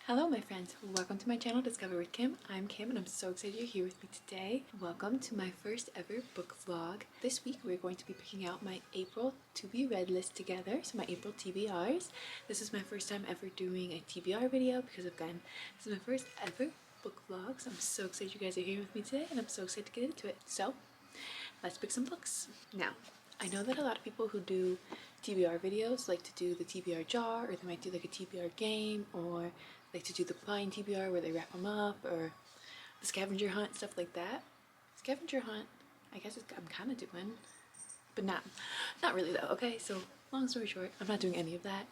Hello my friends, welcome to my channel Discover with Kim. I'm Kim and I'm so excited you're here with me today. Welcome to my first ever book vlog. This week we're going to be picking out my April to be read list together, so my April TBRs. This is my first time ever doing a TBR video because again, this is my first ever book vlog, so I'm so excited you guys are here with me today and I'm so excited to get into it. So let's pick some books. Now, I know that a lot of people who do TBR videos like to do the TBR jar, or they might do like a TBR game, or like to do the blind TBR where they wrap them up, or the scavenger hunt, stuff like that. Scavenger hunt, I guess I'm kind of doing, but not really though. Okay, so long story short, I'm not doing any of that.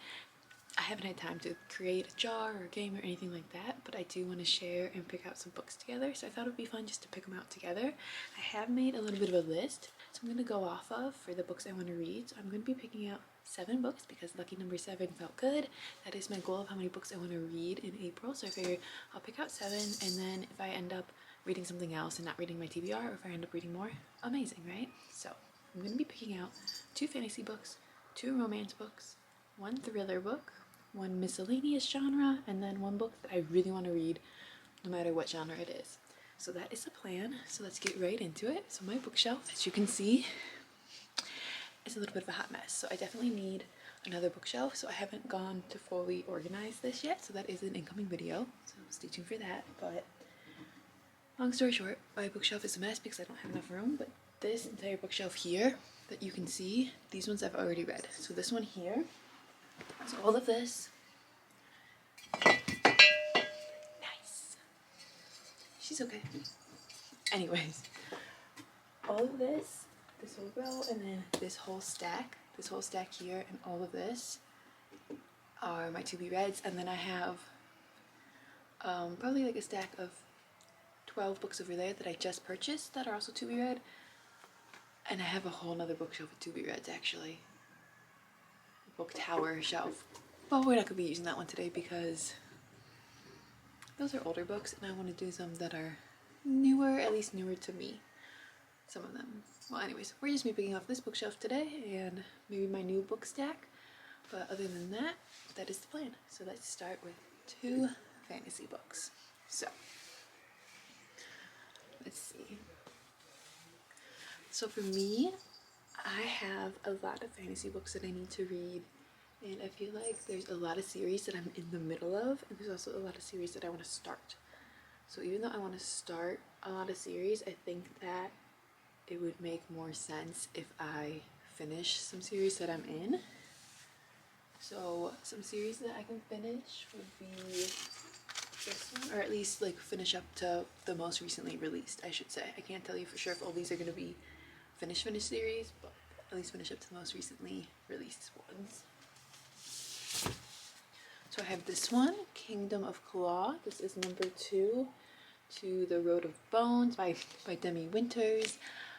I haven't had time to create a jar or a game or anything like that, but I do want to share and pick out some books together, so I thought it would be fun just to pick them out together. I have made a little bit of a list, so I'm going to go off of for the books I want to read. So I'm going to be picking out 7 books because lucky number 7 felt good. That is my goal of how many books I want to read in April, so I figured I'll pick out 7, and then if I end up reading something else and not reading my TBR, or if I end up reading more, amazing, right? So I'm going to be picking out 2 fantasy books, 2 romance books, 1 thriller book, 1 miscellaneous genre, and then 1 book that I really want to read no matter what genre it is. So that is the plan. So let's get right into it. So my bookshelf, as you can see, is a little bit of a hot mess. So I definitely need another bookshelf. So I haven't gone to fully organize this yet. So that is an incoming video. So stay tuned for that. But long story short, my bookshelf is a mess because I don't have enough room. But this entire bookshelf here that you can see, these ones I've already read. So this one here, so all of this, nice, she's okay. Anyways, all of this whole row, and then this whole stack here, and all of this are my to be reads, and then I have probably like a stack of 12 books over there that I just purchased that are also to be read, and I have a whole nother bookshelf of to be reads actually. Book tower shelf, but we're not gonna be using that one today because those are older books and I want to do some that are newer, at least newer to me, some of them. Well, anyways, we're just picking off this bookshelf today and maybe my new book stack, but other than that, that is the plan. So let's start with 2 fantasy books. So let's see. So for me, I have a lot of fantasy books that I need to read, and I feel like there's a lot of series that I'm in the middle of, and there's also a lot of series that I want to start. So even though I want to start a lot of series, I think that it would make more sense if I finish some series that I'm in. So some series that I can finish would be this one, or at least like finish up to the most recently released, I should say. I can't tell you for sure if all these are going to be finished series, but at least finish up to the most recently released ones. So I have this one, Kingdom of Claw. This is number 2 to The Road of Bones by Demi Winters.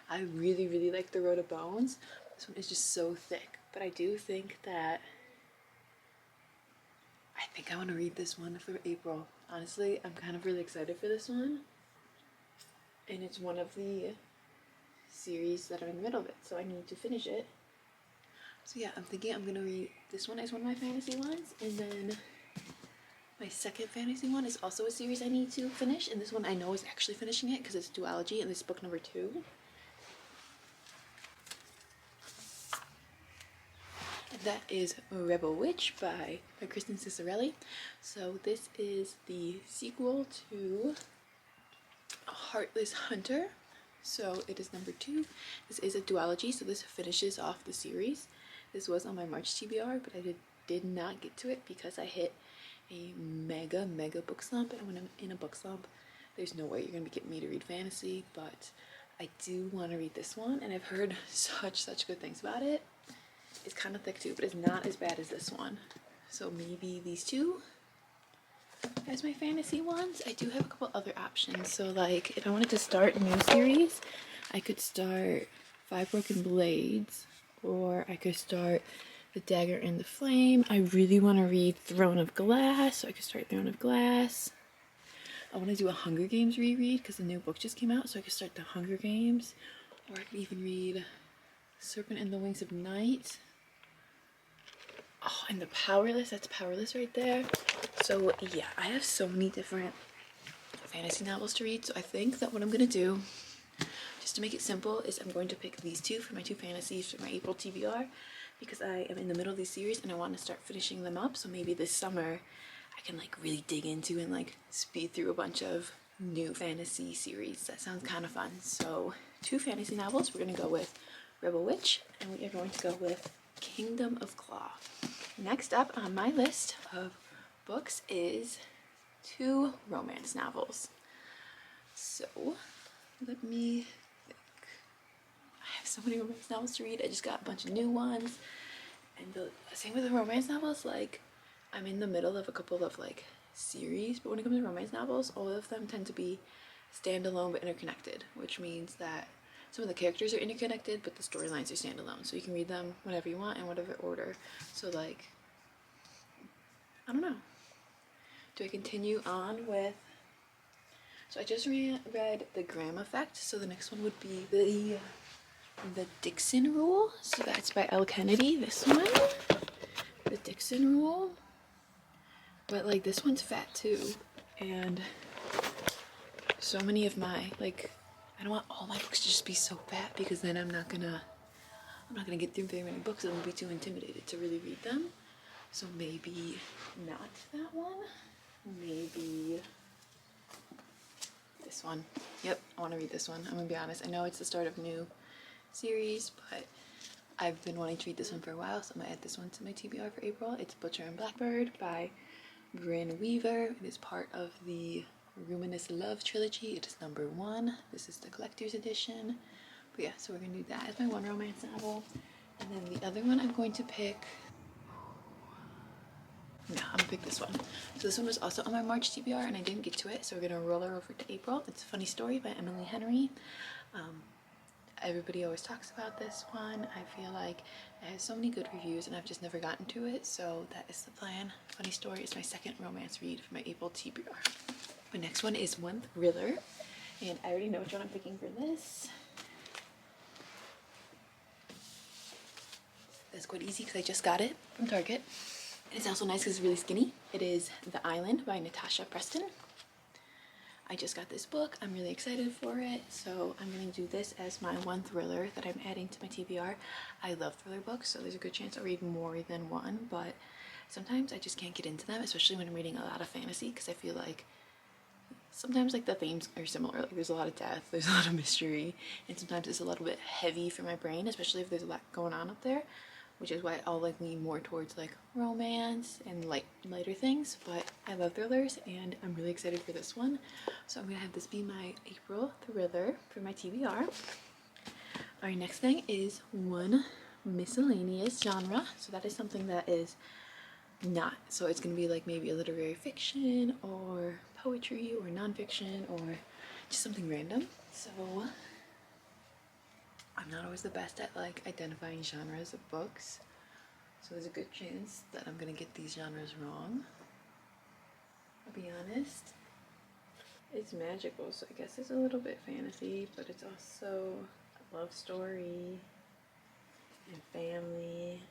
I really like The Road of Bones. This one is just so thick, but I do think that I want to read this one for April. Honestly, I'm kind of really excited for this one, and it's one of the series that I'm in the middle of it, so I need to finish it. So yeah, I'm thinking I'm gonna read this one as one of my fantasy ones, and then my second fantasy one is also a series I need to finish, and this one I know is actually finishing it because it's duology, and this is book number 2. And that is Rebel Witch by Kristen Cicerelli. So this is the sequel to Heartless Hunter. So it is number 2. This is a duology, so this finishes off the series. This was on my March TBR, but I did not get to it because I hit a mega book slump, and when I'm in a book slump, there's no way you're gonna be getting me to read fantasy, but I do want to read this one, and I've heard such good things about it. It's kind of thick too, but it's not as bad as this one. So maybe these 2 as my fantasy ones. I do have a couple other options. So like if I wanted to start a new series, I could start 5 Broken Blades, or I could start The Dagger and the Flame. I really want to read Throne of Glass, so I could start Throne of Glass. I want to do a Hunger Games reread because the new book just came out, so I could start the Hunger Games, or I could even read Serpent and the Wings of Night. Oh, and the Powerless, that's Powerless right there. So yeah, I have so many different fantasy novels to read, so I think that what I'm gonna do, just to make it simple, is I'm going to pick these two for my two fantasies for my April TBR, because I am in the middle of these series and I want to start finishing them up, so maybe this summer I can like really dig into and like speed through a bunch of new fantasy series. That sounds kind of fun. So two fantasy novels. We're gonna go with Rebel Witch and we are going to go with Kingdom of Claw. Next up on my list of books is two romance novels. So let me think. I have so many romance novels to read. I just got a bunch of new ones. And the same with the romance novels, like I'm in the middle of a couple of like series, but when it comes to romance novels, all of them tend to be standalone but interconnected, which means that some of the characters are interconnected but the storylines are standalone, so you can read them whenever you want in whatever order. So like, I don't know, do I continue on with, so I just read The Graham Effect, so the next one would be the Dixon Rule, so that's by Elle Kennedy. This one, the Dixon Rule, but like this one's fat too, and so many of my, like, I don't want all my books to just be so fat, because then I'm not gonna get through very many books and I'll be too intimidated to really read them. So maybe not that one, maybe this one. Yep, I want to read this one. I'm gonna be honest, I know it's the start of a new series, but I've been wanting to read this one for a while, so I'm gonna add this one to my TBR for April. It's Butcher and Blackbird by Bryn Weaver. It is part of the Ruminous Love trilogy. It is number 1. This is the collector's edition. But yeah, so we're gonna do that as my one romance novel. And then the other one I'm going to pick, no, I'm gonna pick this one. So this one was also on my March TBR and I didn't get to it, so we're gonna roll her over to April. It's a Funny Story by Emily Henry. Everybody always talks about this one. I feel like it has so many good reviews and I've just never gotten to it, so that is the plan. Funny Story is my second romance read for my April TBR. My next one is One Thriller, and I already know which one I'm picking for this. That's quite easy because I just got it from Target. And it's also nice because it's really skinny. It is The Island by Natasha Preston. I just got this book. I'm really excited for it, so I'm going to do this as my one thriller that I'm adding to my TBR. I love thriller books, so there's a good chance I'll read more than one, but sometimes I just can't get into them, especially when I'm reading a lot of fantasy, because I feel like sometimes like the themes are similar. Like there's a lot of death, there's a lot of mystery, and sometimes it's a little bit heavy for my brain, especially if there's a lot going on up there, which is why I'll like lean more towards like romance and lighter things. But I love thrillers and I'm really excited for this one. So I'm gonna have this be my April thriller for my TBR. Our next thing is one miscellaneous genre. So that is something that is not, so it's gonna be like maybe a literary fiction or poetry or nonfiction or just something random. So I'm not always the best at like identifying genres of books, so there's a good chance that I'm gonna get these genres wrong. I'll be honest. It's magical, so I guess it's a little bit fantasy, but it's also a love story and family.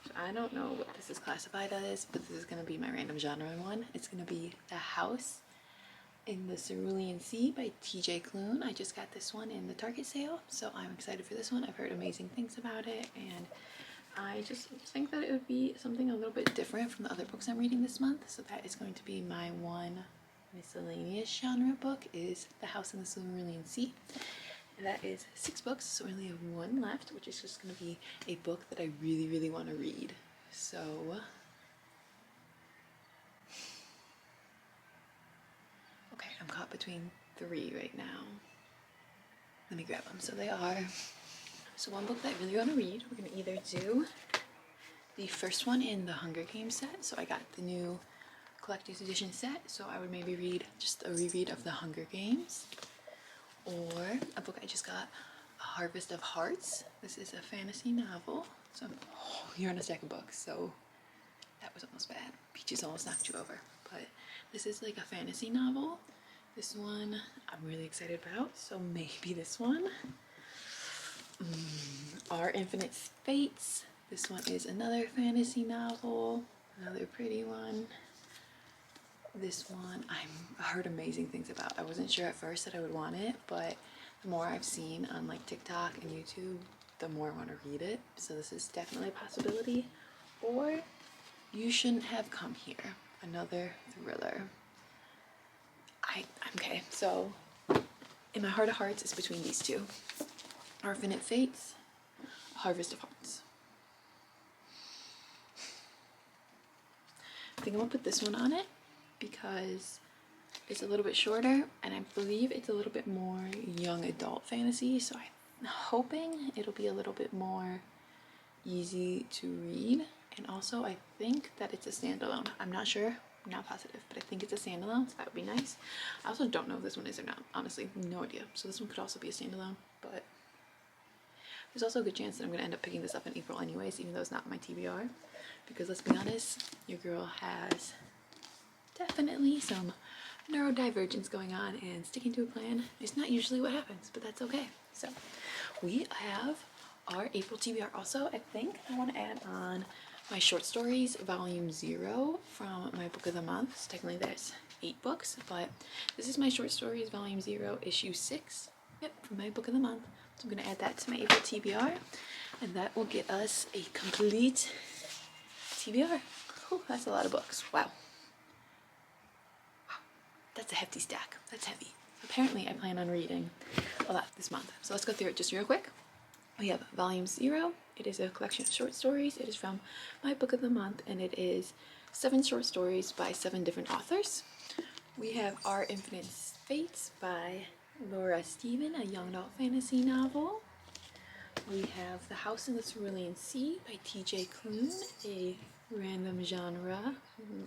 So I don't know what this is classified as, but this is gonna be my random genre one. It's gonna be The House in the Cerulean Sea by TJ Klune. I just got this one in the Target sale, so I'm excited for this one. I've heard amazing things about it, and I just think that it would be something a little bit different from the other books I'm reading this month. So that is going to be my one miscellaneous genre book, is The House in the Cerulean Sea. And that is 6 books, so we only have 1 left, which is just going to be a book that I really, really want to read. So okay, I'm caught between 3 right now. Let me grab them. So they are, so one book that I really want to read, we're going to either do the first one in the Hunger Games set. So I got the new collector's edition set, so I would maybe read just a reread of the Hunger Games, or a book I just got, A Harvest of Hearts. This is a fantasy novel. So you're on a stack of books, so that was almost bad. Peaches almost knocked you over. But this is like a fantasy novel. This one I'm really excited about, so maybe this one. Our Infinite Fates. This one is another fantasy novel, another pretty one. This one I heard amazing things about. I wasn't sure at first that I would want it, but the more I've seen on like TikTok and YouTube, the more I want to read it. So this is definitely a possibility. Or You Shouldn't Have Come Here, another thriller. Okay, so in my heart of hearts, it's between these two. Infinite Fates, Harvest of Hearts. I think I'm gonna put this one on it because it's a little bit shorter and I believe it's a little bit more young adult fantasy, so I'm hoping it'll be a little bit more easy to read. And also I think that it's a standalone. I'm not sure, I'm not positive, but I think it's a standalone, so that would be nice. I also don't know if this one is or not, honestly, no idea. So this one could also be a standalone, but there's also a good chance that I'm gonna end up picking this up in April anyways, even though it's not my TBR, because let's be honest, your girl has definitely some neurodivergence going on, and sticking to a plan is not usually what happens, but that's okay. So we have our April TBR. Also, I think I want to add on my short stories volume 0 from my book of the month. So technically there's 8 books, but this is my short stories volume 0 issue 6. Yep, from my book of the month. So I'm going to add that to my April TBR, and that will get us a complete TBR. Oh, that's a lot of books. Wow. That's a hefty stack. That's heavy. Apparently I plan on reading a lot this month. So let's go through it just real quick. We have volume 0. It is a collection of short stories. It is from my book of the month, and it is 7 short stories by 7 different authors. We have Our Infinite Fates by Laura Stephen, a young adult fantasy novel. We have The House in the Cerulean Sea by T.J. Klune, a random genre.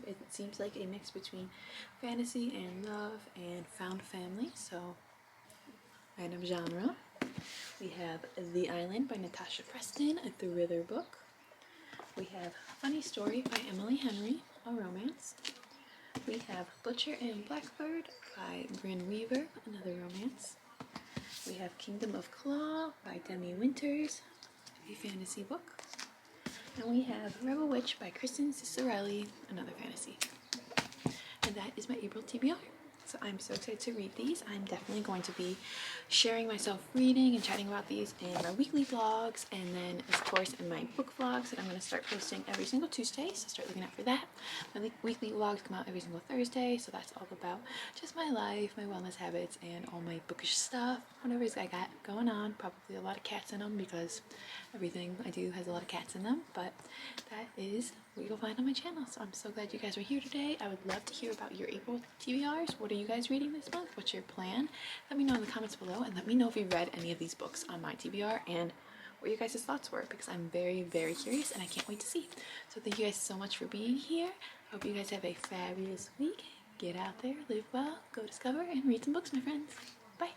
It seems like a mix between fantasy and love and found family, so random genre. We have The Island by Natasha Preston, a thriller book. We have Funny Story by Emily Henry, a romance. We have Butcher and Blackbird by Bryn Weaver, another romance. We have Kingdom of Claw by Demi Winters, a fantasy book. And we have Rebel Witch by Kristen Cicerelli, another fantasy. And that is my April TBR. So I'm so excited to read these. I'm definitely going to be sharing myself reading and chatting about these in my weekly vlogs, and then of course in my book vlogs that I'm going to start posting every single Tuesday, so start looking out for that. My weekly vlogs come out every single Thursday, so that's all about just my life, my wellness habits, and all my bookish stuff, whatever I got going on. Probably a lot of cats in them because everything I do has a lot of cats in them, but that is what you'll find on my channel. So I'm so glad you guys are here today. I would love to hear about your April TBRs. What are you guys reading this month? What's your plan? Let me know in the comments below, and let me know if you read any of these books on my TBR and what your guys' thoughts were, because I'm very, very curious and I can't wait to see. So thank you guys so much for being here. I hope you guys have a fabulous week. Get out there, live well, go discover, and read some books, my friends. Bye.